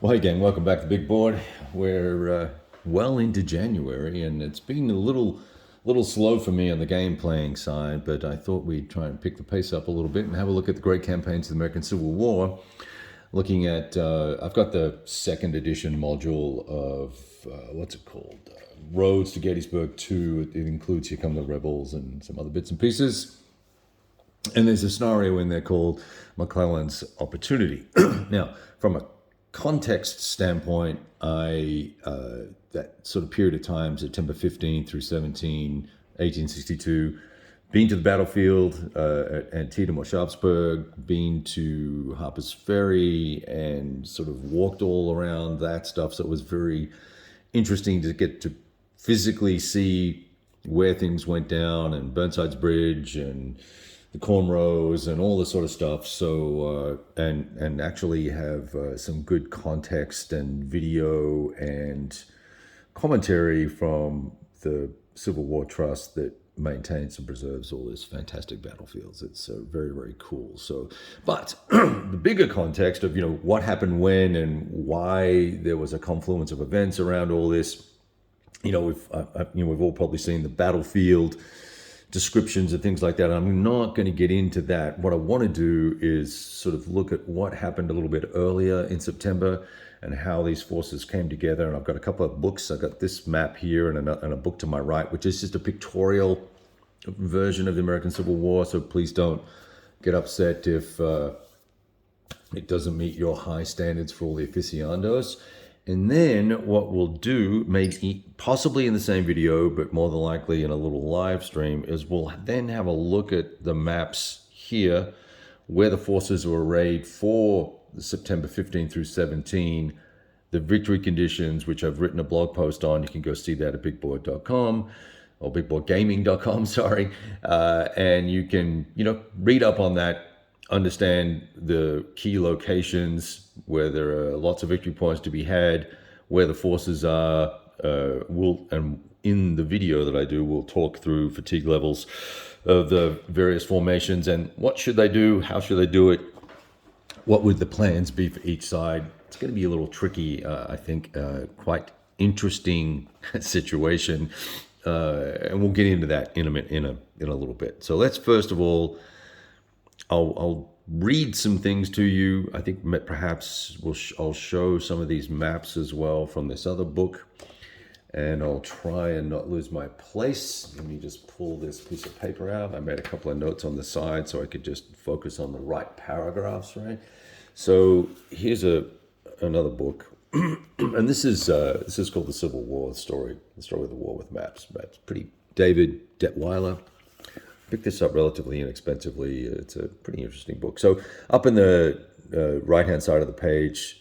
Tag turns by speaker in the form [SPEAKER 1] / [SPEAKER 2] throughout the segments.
[SPEAKER 1] Well, hey gang, welcome back to Big Board. We're well into January, and it's been a little slow for me on the game playing side. But I thought we'd try and pick the pace up a little bit and have a look at the great campaigns of the American Civil War. Looking at, I've got the second edition module of what's it called? Roads to Gettysburg 2. It includes Here Come the Rebels and some other bits and pieces. And there's a scenario in there called McClellan's Opportunity. Now, from a context standpoint, that sort of period of time, September 15 through 17, 1862, been to the battlefield at Antietam or Sharpsburg, been to Harper's Ferry, and sort of walked all around that stuff. So it was very interesting to get to physically see where things went down, and Burnside's Bridge and the cornrows and all this sort of stuff. So and actually have some good context and video and commentary from the Civil War Trust that maintains and preserves all these fantastic battlefields. It's very, very cool. So, but the bigger context of what happened when and why there was a confluence of events around all this. We've all probably seen the battlefield descriptions and things like that. I'm not going to get into that. What I want to do is sort of look at what happened a little bit earlier in September and how these forces came together. And I've got a couple of books. I've got this map here and a book to my right, which is just a pictorial version of the American Civil War. So please don't get upset if it doesn't meet your high standards for all the aficionados. And then what we'll do, maybe possibly in the same video, but more than likely in a little live stream, is we'll then have a look at the maps here where the forces were arrayed for the September 15 through 17, the victory conditions, which I've written a blog post on. You can go see that at bigboard.com or bigboardgaming.com, sorry. And you can, read up on that, understand the key locations where there are lots of victory points to be had, where the forces are. And in the video that I do, we'll talk through fatigue levels of the various formations and what should they do, how should they do it, what would the plans be for each side. It's going to be a little tricky, I think, quite interesting situation, and we'll get into that in a little bit. So let's first of all, I'll read some things to you. I think perhaps I'll show some of these maps as well from this other book, and I'll try and not lose my place. Let me just pull this piece of paper out. I made a couple of notes on the side so I could just focus on the right paragraphs, right? So here's another book, and this is called The Civil War Story, the story of the war with maps. It's pretty David Detweiler. Picked this up relatively inexpensively. It's a pretty interesting book. So up in the right-hand side of the page,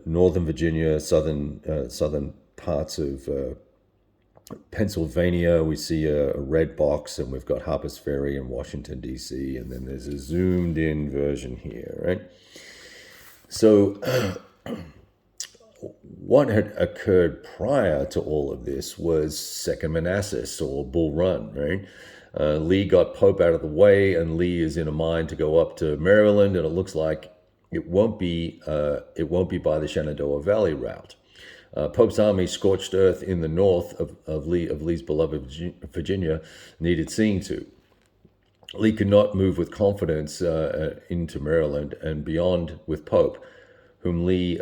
[SPEAKER 1] Northern Virginia, southern parts of Pennsylvania, we see a red box, and we've got Harper's Ferry and Washington, D.C., and then there's a zoomed-in version here, right? So what had occurred prior to all of this was Second Manassas, or Bull Run, right? Lee got Pope out of the way, and Lee is in a mind to go up to Maryland, and it looks like it won't be by the Shenandoah Valley route. Pope's army, scorched earth in the north of Lee's beloved Virginia, needed seeing to. Lee could not move with confidence into Maryland and beyond with Pope, whom Lee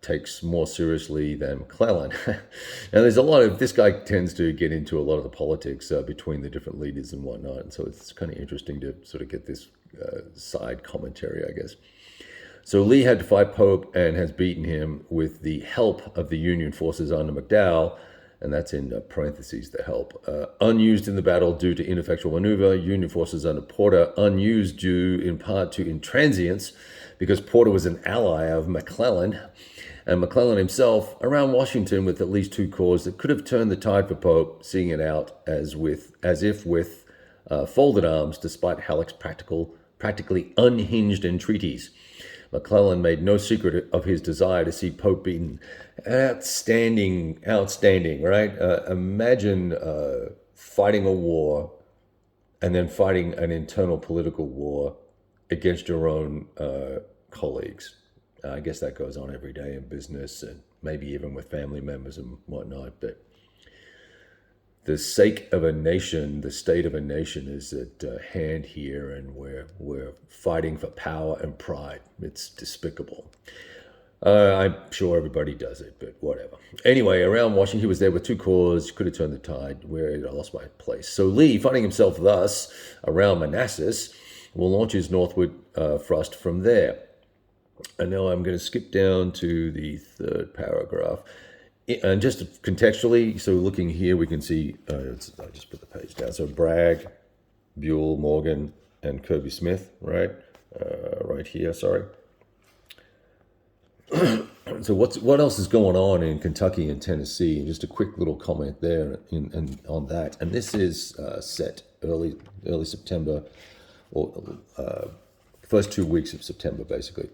[SPEAKER 1] takes more seriously than McClellan. Now, there's a lot of, this guy tends to get into a lot of the politics between the different leaders and whatnot, and so it's kind of interesting to sort of get this side commentary, I guess. So Lee had to fight Pope and has beaten him with the help of the Union forces under McDowell, and that's in parentheses, the help. Unused in the battle due to ineffectual maneuver, Union forces under Porter, unused due in part to intransience, because Porter was an ally of McClellan, and McClellan himself around Washington with at least two corps that could have turned the tide for Pope, seeing it out as if with folded arms, despite Halleck's practically unhinged entreaties. McClellan made no secret of his desire to see Pope beaten. Outstanding, right? Imagine fighting a war and then fighting an internal political war against your own colleagues. I guess that goes on every day in business and maybe even with family members and whatnot. But the sake of a nation, the state of a nation is at hand here, and we're fighting for power and pride. It's despicable. I'm sure everybody does it, but whatever. Anyway, around Washington, he was there with two corps, could have turned the tide. Where I lost my place. So Lee, finding himself thus around Manassas, will launch his northward thrust from there. And now I'm going to skip down to the third paragraph. And just contextually, so looking here, we can see, I just put the page down. So Bragg, Buell, Morgan, and Kirby Smith, right? Right here, sorry. So what else is going on in Kentucky and Tennessee? And just a quick little comment there on that. And this is set early September, or first 2 weeks of September, basically,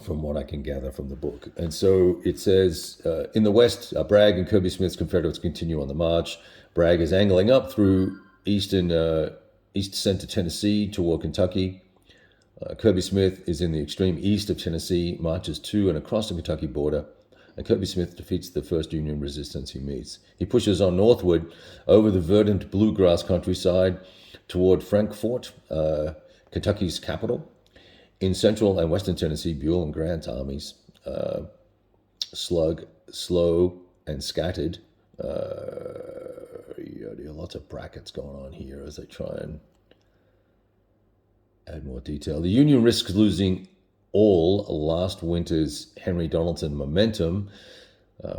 [SPEAKER 1] from what I can gather from the book. And so it says, in the West, Bragg and Kirby Smith's Confederates continue on the march. Bragg is angling up through east center Tennessee toward Kentucky. Kirby Smith is in the extreme east of Tennessee, marches to and across the Kentucky border, and Kirby Smith defeats the first Union resistance he meets. He pushes on northward over the verdant bluegrass countryside toward Frankfort, Kentucky's capital. In central and western Tennessee, Buell and Grant's armies, slow and scattered. Lots of brackets going on here as they try and add more detail. The Union risks losing all last winter's Henry Donaldson momentum,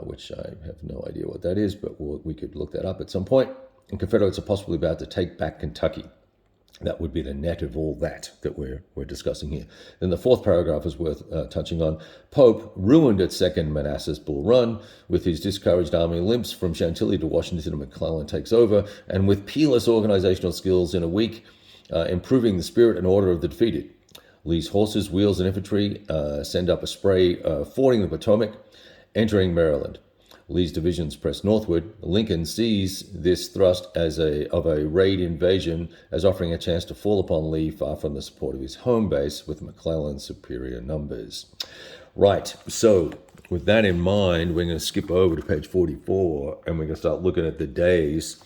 [SPEAKER 1] which I have no idea what that is, but we could look that up at some point. And Confederates are possibly about to take back Kentucky. That would be the net of all that we're discussing here. Then the fourth paragraph is worth touching on. Pope, ruined at Second Manassas Bull Run, with his discouraged army, limps from Chantilly to Washington, and McClellan takes over, and with peerless organizational skills in a week, improving the spirit and order of the defeated. Lee's horses, wheels, and infantry send up a spray, fording the Potomac, entering Maryland. Lee's divisions press northward. Lincoln sees this thrust of a raid invasion as offering a chance to fall upon Lee far from the support of his home base with McClellan's superior numbers. Right, so with that in mind, we're going to skip over to page 44, and we're going to start looking at the days.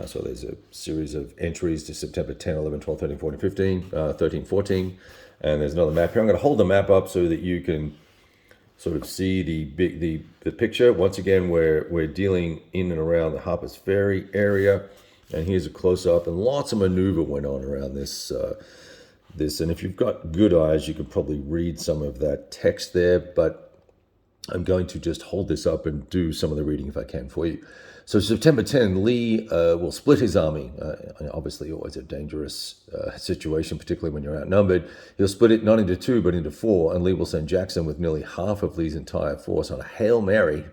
[SPEAKER 1] So there's a series of entries to September 10, 11, 12, 13, 14, 15, 13, 14, and there's another map here. I'm going to hold the map up so that you can sort of see the picture. Once again, we're dealing in and around the Harper's Ferry area, and here's a close-up, and lots of maneuver went on around this. And if you've got good eyes, you could probably read some of that text there, but I'm going to just hold this up and do some of the reading if I can for you. So September 10, Lee will split his army. Obviously, always a dangerous situation, particularly when you're outnumbered. He'll split it not into two, but into four, and Lee will send Jackson with nearly half of Lee's entire force on a Hail Mary.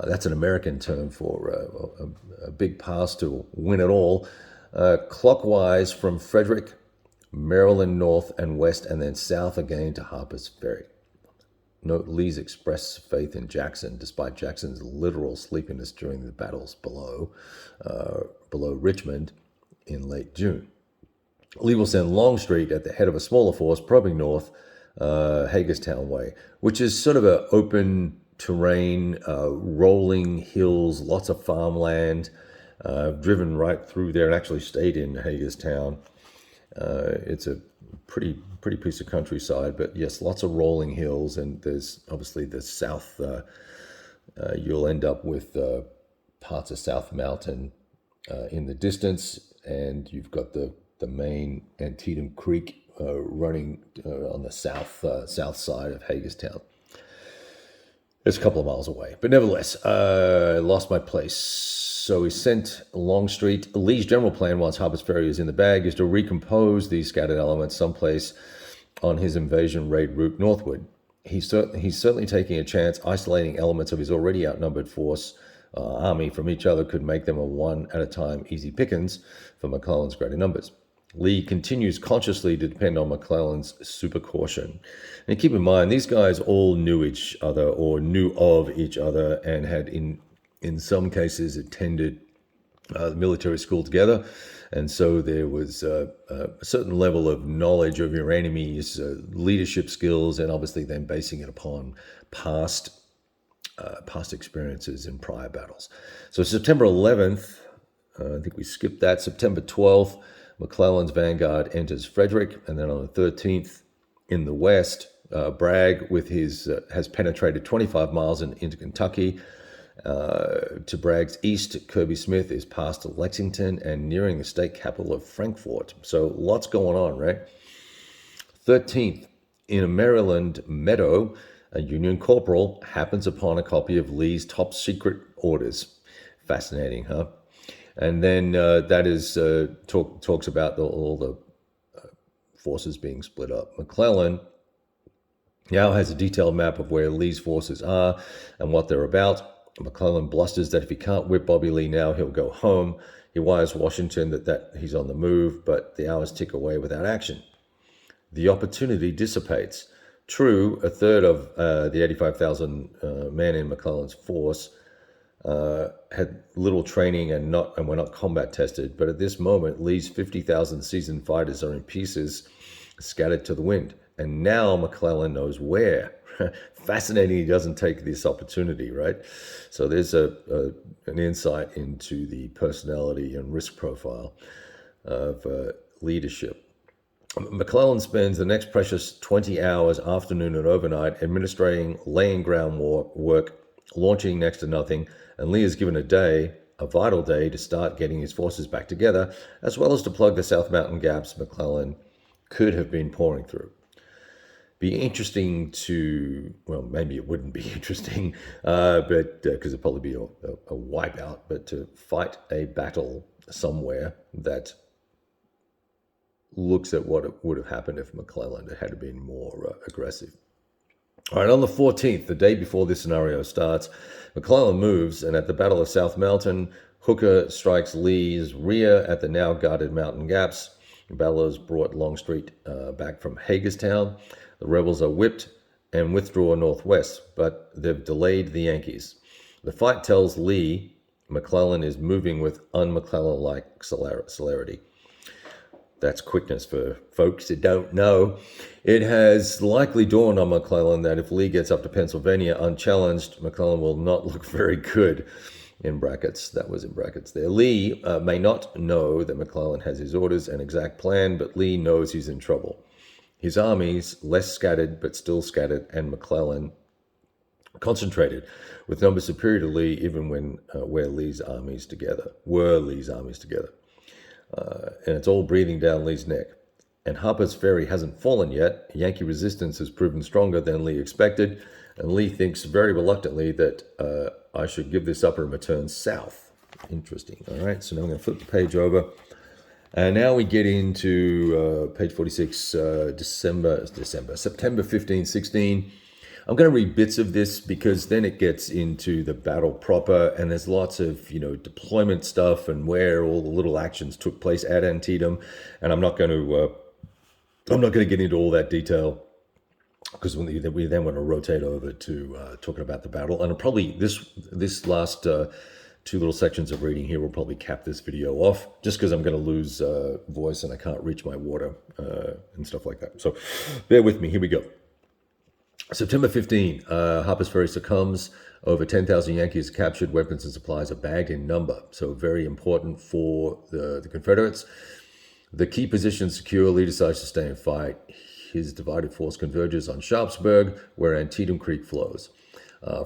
[SPEAKER 1] That's an American term for a big pass to win it all. Clockwise from Frederick, Maryland north and west, and then south again to Harper's Ferry. Note Lee's expressed faith in Jackson, despite Jackson's literal sleepiness during the battles below Richmond in late June. Lee will send Longstreet at the head of a smaller force probing north, Hagerstown way, which is sort of an open terrain, rolling hills, lots of farmland. Driven right through there and actually stayed in Hagerstown. It's a pretty piece of countryside, but yes, lots of rolling hills, and there's obviously the south. You'll end up with parts of South Mountain in the distance, and you've got the main Antietam Creek running on the south side of Hagerstown. It's a couple of miles away, but nevertheless, I lost my place. So he sent Longstreet. Lee's general plan, once Harper's Ferry is in the bag, is to recompose these scattered elements someplace on his invasion raid route northward. He's certainly taking a chance. Isolating elements of his already outnumbered army from each other could make them a one-at-a-time easy pickings for McClellan's greater numbers. Lee continues consciously to depend on McClellan's super caution. And keep in mind, these guys all knew each other or knew of each other and had in some cases attended the military school together. And so there was a certain level of knowledge of your enemy's leadership skills, and obviously then basing it upon past experiences in prior battles. So September 11th, I think we skipped that. September 12th, McClellan's vanguard enters Frederick, and then on the 13th, in the west, Bragg with his has penetrated 25 miles into Kentucky. To Bragg's east, Kirby Smith is past Lexington and nearing the state capital of Frankfort. So lots going on, right? 13th, in a Maryland meadow, a Union corporal happens upon a copy of Lee's top secret orders. Fascinating, huh? And then that is talks about all the forces being split up. McClellan now has a detailed map of where Lee's forces are and what they're about. McClellan blusters that if he can't whip Bobby Lee now, he'll go home. He wires Washington that he's on the move, but the hours tick away without action. The opportunity dissipates. True, a third of the 85,000 men in McClellan's force had little training and were not combat tested, but at this moment, Lee's 50,000 seasoned fighters are in pieces, scattered to the wind. And now McClellan knows where. Fascinating he doesn't take this opportunity, right? So there's an insight into the personality and risk profile of leadership. McClellan spends the next precious 20 hours, afternoon and overnight, administrating laying ground work, launching next to nothing, and Lee is given a vital day, to start getting his forces back together, as well as to plug the South Mountain gaps McClellan could have been pouring through. Be interesting to, well, maybe it wouldn't be interesting, but because it'd probably be a wipeout, but to fight a battle somewhere that looks at what it would have happened if McClellan had been more aggressive. All right, on the 14th, the day before this scenario starts, McClellan moves, and at the Battle of South Mountain, Hooker strikes Lee's rear at the now guarded mountain gaps. The battlers brought Longstreet back from Hagerstown. The rebels are whipped and withdraw northwest, but they've delayed the Yankees. The fight tells Lee McClellan is moving with un-McClellan-like celerity. That's quickness for folks that don't know. It has likely dawned on McClellan that if Lee gets up to Pennsylvania unchallenged, McClellan will not look very good. In brackets, that was in brackets there. Lee may not know that McClellan has his orders and exact plan, but Lee knows he's in trouble. His armies, less scattered but still scattered, and McClellan concentrated, with numbers superior to Lee, even when were Lee's armies together. And it's all breathing down Lee's neck. And Harper's Ferry hasn't fallen yet. Yankee resistance has proven stronger than Lee expected, and Lee thinks very reluctantly that I should give this up and return south. Interesting. All right, so now I'm going to flip the page over. And now we get into page 46, September 15, 16. I'm going to read bits of this because then it gets into the battle proper, and there's lots of, deployment stuff and where all the little actions took place at Antietam. And I'm not going to get into all that detail because we then want to rotate over to talking about the battle. And probably this last two little sections of reading here will probably cap this video off, just because I'm going to lose voice and I can't reach my water and stuff like that. So bear with me. Here we go. September 15, Harper's Ferry succumbs. Over 10,000 Yankees captured. Weapons and supplies are bagged in number. So very important for the Confederates. The key position secure. Lee decides to stay and fight. His divided force converges on Sharpsburg, where Antietam Creek flows.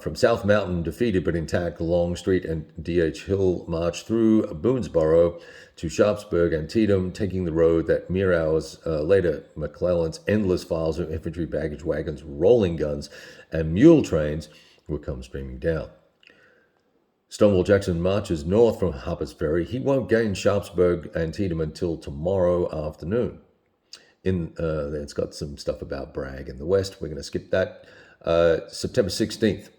[SPEAKER 1] From South Mountain, defeated but intact, Longstreet and D.H. Hill march through Boonesboro to Sharpsburg, Antietam, taking the road that mere hours later, McClellan's endless files of infantry, baggage wagons, rolling guns, and mule trains would come streaming down. Stonewall Jackson marches north from Harper's Ferry. He won't gain Sharpsburg, Antietam until tomorrow afternoon. It's got some stuff about Bragg in the west. We're going to skip that. September 16th.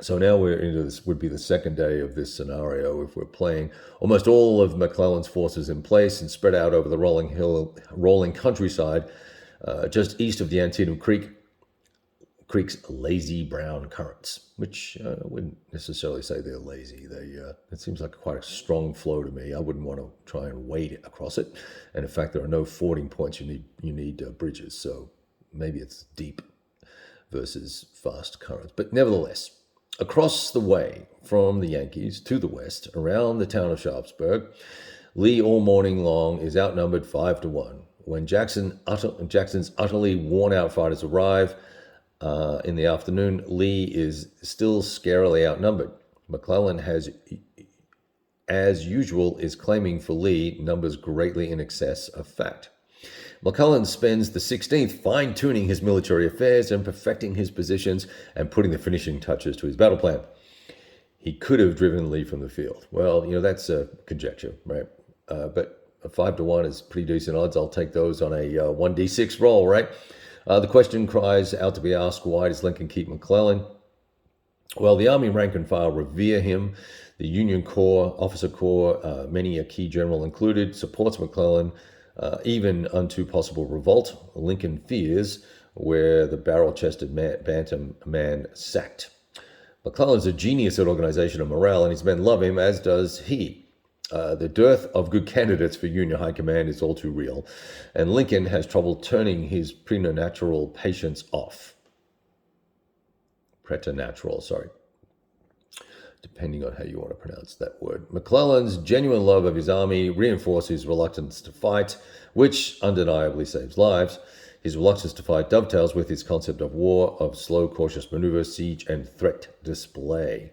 [SPEAKER 1] So now we're into this, would be the second day of this scenario if we're playing almost all of McClellan's forces in place and spread out over the rolling countryside just east of the Antietam Creek creek's lazy brown currents, which I wouldn't necessarily say they're lazy. It seems like quite a strong flow to me. I wouldn't want to try and wade across it. And in fact, there are no fording points. You need bridges. So maybe it's deep versus fast currents. But nevertheless, across the way from the Yankees to the west, around the town of Sharpsburg, Lee all morning long is outnumbered 5-1. When Jackson's utterly worn-out fighters arrive in the afternoon, Lee is still scarily outnumbered. McClellan as usual, is claiming for Lee numbers greatly in excess of fact. McClellan spends the 16th fine-tuning his military affairs and perfecting his positions and putting the finishing touches to his battle plan. He could have driven Lee from the field. Well, that's a conjecture, right? But a 5-1 is pretty decent odds. I'll take those on a 1d6 roll, right? The question cries out to be asked, why does Lincoln keep McClellan? Well, the Army rank and file revere him. The Union Corps, Officer Corps, many a key general included, supports McClellan, even unto possible revolt. Lincoln fears where the barrel-chested bantam man sacked. McClellan's a genius at organization and morale, and his men love him, as does he. The dearth of good candidates for Union high command is all too real, and Lincoln has trouble turning his preternatural patience off. Preternatural, sorry. Depending on how you want to pronounce that word. McClellan's genuine love of his army reinforces his reluctance to fight, which undeniably saves lives. His reluctance to fight dovetails with his concept of war, of slow, cautious maneuver, siege, and threat display.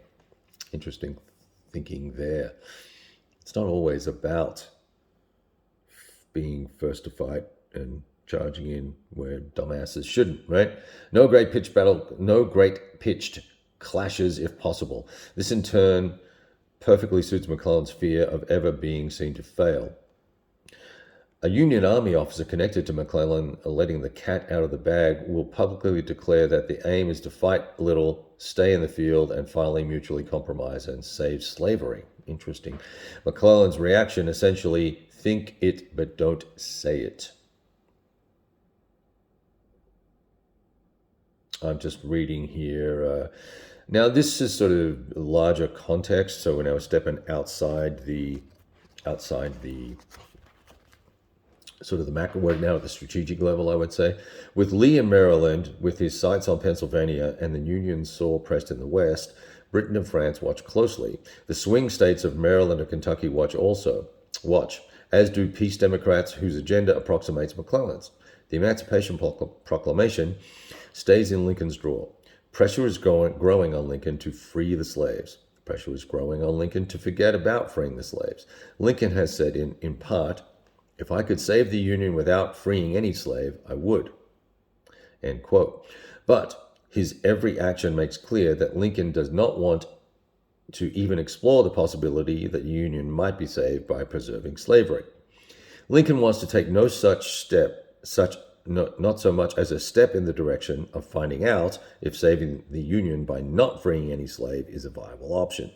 [SPEAKER 1] Interesting thinking there. It's not always about being first to fight and charging in where dumbasses shouldn't, right? No great pitched clashes if possible. This in turn perfectly suits McClellan's fear of ever being seen to fail. A Union Army officer connected to McClellan letting the cat out of the bag will publicly declare that the aim is to fight little, stay in the field, and finally mutually compromise and save slavery. Interesting. McClellan's reaction essentially, think it but don't say it. I'm just reading here. Now this is sort of larger context, so we're now stepping outside the sort of the macro, we're now at the strategic level, I would say. With Lee in Maryland, with his sights on Pennsylvania and the Union sore pressed in the West, Britain and France watch closely. The swing states of Maryland and Kentucky watch, as do peace Democrats whose agenda approximates McClellan's. The Emancipation Proclamation stays in Lincoln's drawer. Pressure is growing on Lincoln to free the slaves. Pressure is growing on Lincoln to forget about freeing the slaves. Lincoln has said in part, if I could save the Union without freeing any slave, I would. End quote. But his every action makes clear that Lincoln does not want to even explore the possibility that the Union might be saved by preserving slavery. Lincoln wants to take no such step, not so much as a step in the direction of finding out if saving the Union by not freeing any slave is a viable option.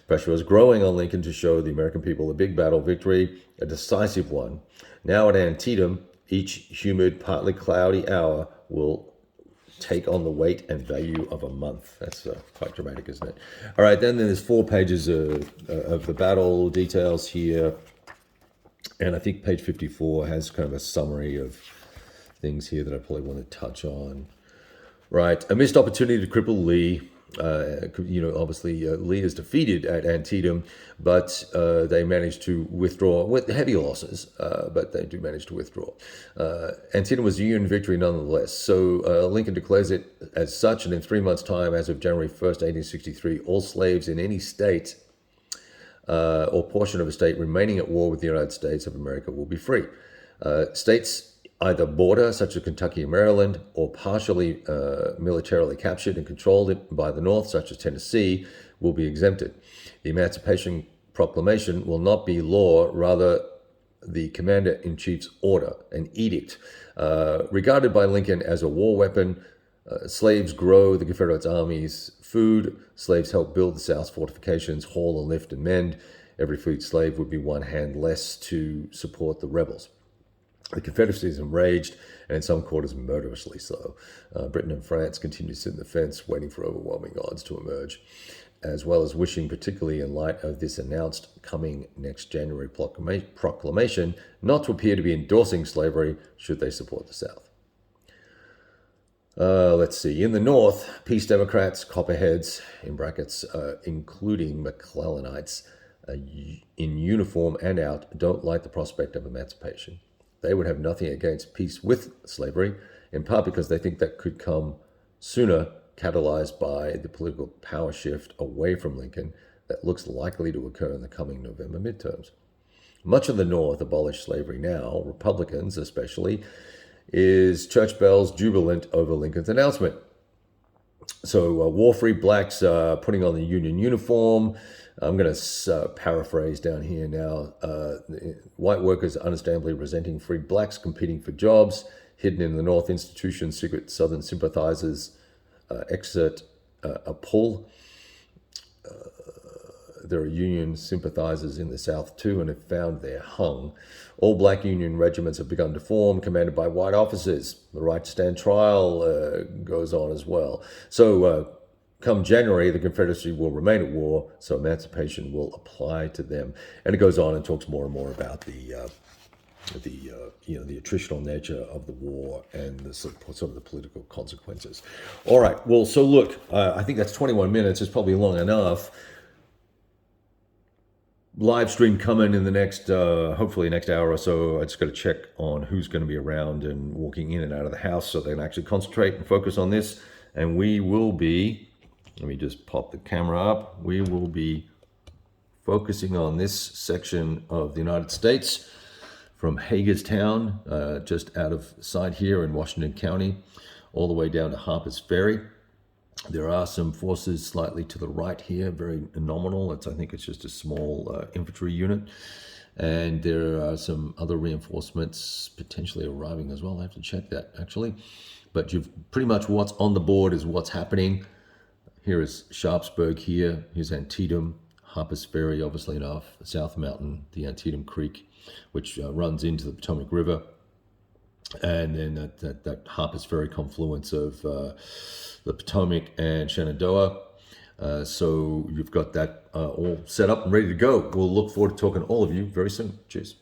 [SPEAKER 1] Pressure was growing on Lincoln to show the American people a big battle victory, a decisive one. Now at Antietam, each humid, partly cloudy hour will take on the weight and value of a month. That's quite dramatic, isn't it? All right, then there's 4 pages of the battle details here. And I think page 54 has kind of a summary of things here that I probably want to touch on. Right, a missed opportunity to cripple Lee. Obviously Lee is defeated at Antietam, but they managed to withdraw with heavy losses, but they do manage to withdraw. Antietam was a Union victory nonetheless, so Lincoln declares it as such, and in 3 months' time, as of January 1st, 1863, all slaves in any state or portion of a state remaining at war with the United States of America will be free. States either border, such as Kentucky and Maryland, or partially militarily captured and controlled by the North, such as Tennessee, will be exempted. The Emancipation Proclamation will not be law, rather the Commander-in-Chief's order, an edict. Regarded by Lincoln as a war weapon, slaves grow the Confederate Army's food, slaves help build the South's fortifications, haul and lift and mend. Every freed slave would be one hand less to support the rebels. The Confederacy is enraged, and in some quarters murderously so. Britain and France continue to sit on the fence, waiting for overwhelming odds to emerge, as well as wishing, particularly in light of this announced coming next January proclamation, not to appear to be endorsing slavery should they support the South. Let's see. In the North, Peace Democrats, Copperheads, in brackets, including McClellanites, in uniform and out, don't like the prospect of emancipation. They would have nothing against peace with slavery, in part because they think that could come sooner, catalyzed by the political power shift away from Lincoln that looks likely to occur in the coming November midterms. Much of the North abolished slavery now, Republicans especially, is church bells jubilant over Lincoln's announcement. So war-free blacks putting on the Union uniform. I'm going to paraphrase down here now. White workers understandably resenting free blacks competing for jobs. Hidden in the North institution, secret Southern sympathizers exert a pull. There are Union sympathizers in the South too, and if found, they're hung. All black Union regiments have begun to form, commanded by white officers. The right to stand trial goes on as well. So come January, the Confederacy will remain at war, so emancipation will apply to them. And it goes on and talks more and more about the attritional nature of the war and the sort of the political consequences. All right. Well, so look, I think that's 21 minutes. It's probably long enough. Live stream coming in the next, hopefully next hour or so. I just got to check on who's going to be around and walking in and out of the house so they can actually concentrate and focus on this. And we will be, let me just pop the camera up. We will be focusing on this section of the United States from Hagerstown, just out of sight here in Washington County, all the way down to Harper's Ferry. There are some forces slightly to the right here, very nominal. I think it's just a small infantry unit. And there are some other reinforcements potentially arriving as well. I have to check that, actually. But you've pretty much what's on the board is what's happening. Here is Sharpsburg here. Here's Antietam, Harper's Ferry, obviously enough, South Mountain, the Antietam Creek, which runs into the Potomac River. And then that Harper's Ferry confluence of the Potomac and Shenandoah. So you've got that all set up and ready to go. We'll look forward to talking to all of you very soon. Cheers.